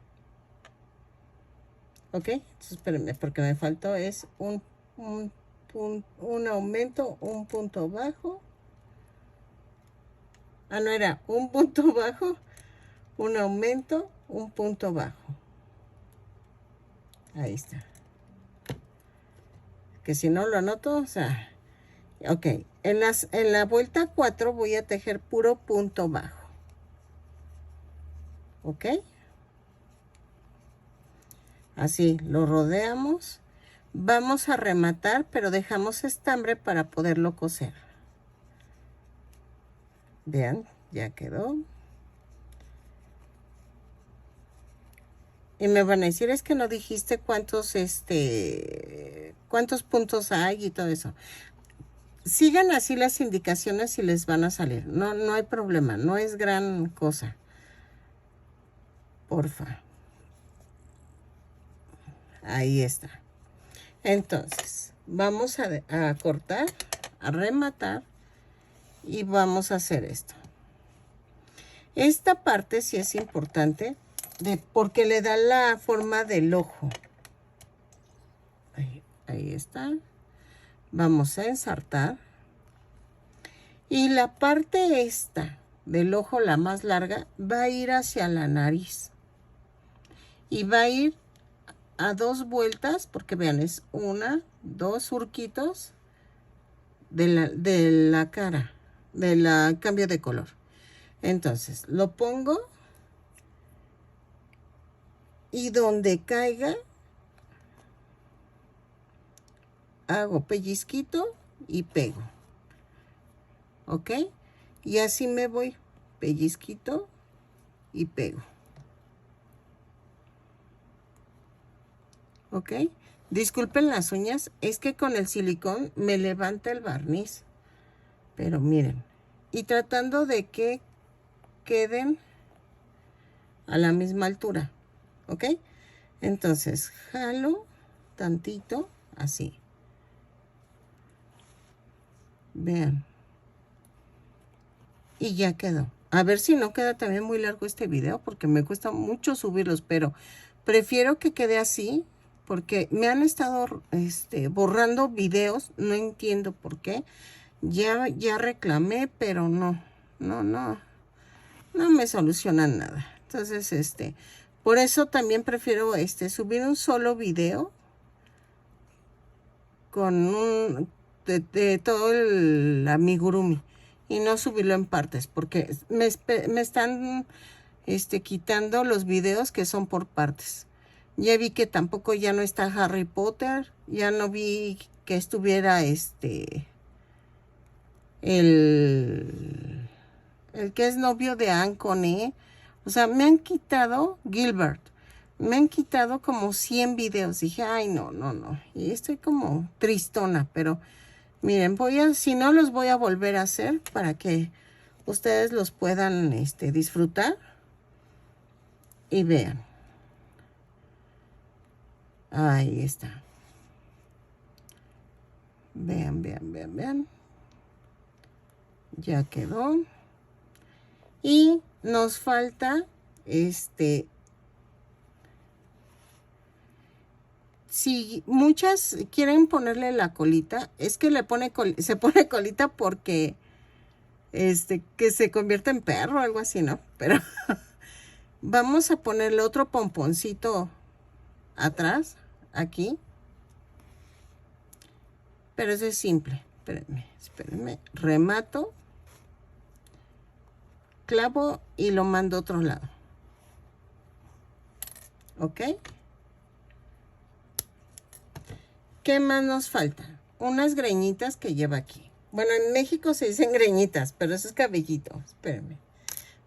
¿Ok? Entonces, espérenme, porque me faltó es un aumento, un punto bajo. Ah, no, era un punto bajo, un aumento, un punto bajo. Ahí está. Que si no lo anoto, o sea, ok. En la vuelta 4 voy a tejer puro punto bajo. ¿Ok? Así, lo rodeamos. Vamos a rematar, pero dejamos estambre para poderlo coser. Vean, ya quedó. Y me van a decir, es que no dijiste cuántos puntos hay y todo eso. Sigan así las indicaciones y les van a salir. No, no hay problema, no es gran cosa. Porfa. Ahí está. Entonces, vamos a cortar, a rematar y vamos a hacer esto. Esta parte sí es importante porque le da la forma del ojo. Ahí está. Vamos a ensartar. Y la parte esta del ojo, la más larga, va a ir hacia la nariz. Y va a ir a 2 vueltas, porque vean, es 1, 2 surquitos de la cara, del cambio de color. Entonces, lo pongo y donde caiga, hago pellizquito y pego. ¿Ok? Y así me voy, pellizquito y pego. ¿Ok? Disculpen las uñas, es que con el silicón me levanta el barniz. Pero miren, y tratando de que queden a la misma altura. ¿Ok? Entonces, jalo tantito, así. Vean. Y ya quedó. A ver si no queda también muy largo este video, porque me cuesta mucho subirlos, pero prefiero que quede así, porque me han estado borrando videos, no entiendo por qué. Ya reclamé, pero no me solucionan nada. Entonces, por eso también prefiero subir un solo video con de todo el amigurumi y no subirlo en partes, porque me están quitando los videos que son por partes. Ya vi que tampoco ya no está Harry Potter, ya no vi que estuviera el que es novio de Anne con E. O sea, me han quitado Gilbert. Me han quitado como 100 videos. Dije, ay, no. Y estoy como tristona, pero miren, si no los voy a volver a hacer para que ustedes los puedan disfrutar y vean. Ahí está. Vean. Ya quedó. Y nos falta si muchas quieren ponerle la colita, es que se pone colita porque que se convierte en perro o algo así, ¿no? Pero vamos a ponerle otro pomponcito atrás, aquí. Pero eso es simple. Espérenme. Remato, clavo y lo mando a otro lado. ¿Ok? ¿Qué más nos falta? Unas greñitas que lleva aquí. Bueno, en México se dicen greñitas, pero eso es cabellito. Espérenme.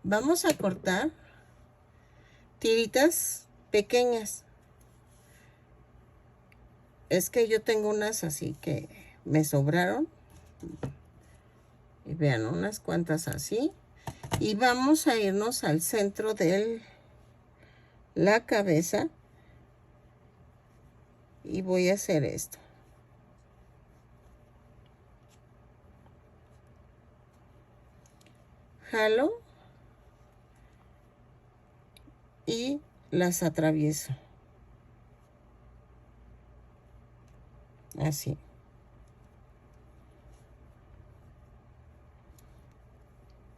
Vamos a cortar tiritas pequeñas. Es que yo tengo unas así que me sobraron. Y vean, unas cuantas así. Y vamos a irnos al centro de la cabeza. Y voy a hacer esto. Jalo. Y las atravieso. Así.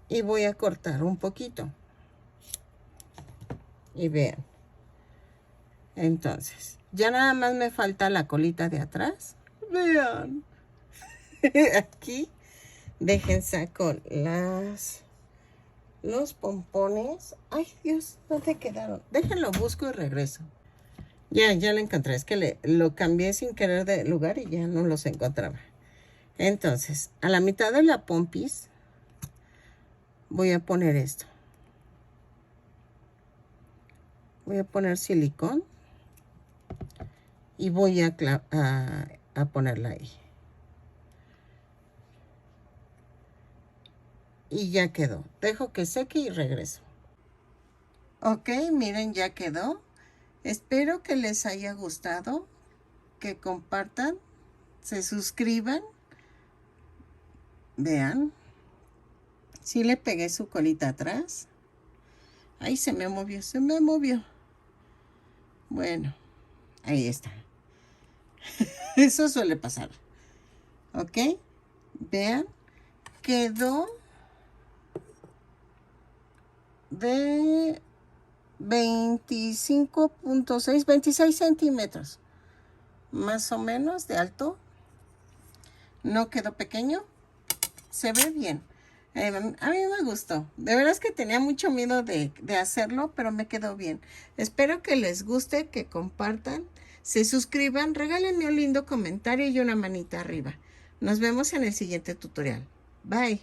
Y voy a cortar un poquito. Y vean. Entonces, ya nada más me falta la colita de atrás. Vean. Aquí, déjense con los pompones. Ay, Dios, ¿dónde quedaron? Déjenlo, busco y regreso. Ya lo encontré. Es que lo cambié sin querer de lugar y ya no los encontraba. Entonces, a la mitad de la pompis voy a poner esto. Voy a poner silicón y voy a ponerla ahí. Y ya quedó. Dejo que seque y regreso. Ok, miren, ya quedó. Espero que les haya gustado, que compartan, se suscriban. Vean, sí le pegué su colita atrás. Ay, se me movió, se me movió. Bueno, ahí está. Eso suele pasar. ¿Ok? Vean, quedó de 25.6, 26 centímetros. Más o menos de alto. No quedó pequeño. Se ve bien. A mí me gustó. De verdad es que tenía mucho miedo de hacerlo, pero me quedó bien. Espero que les guste, que compartan, se suscriban, regálenme un lindo comentario y una manita arriba. Nos vemos en el siguiente tutorial. Bye.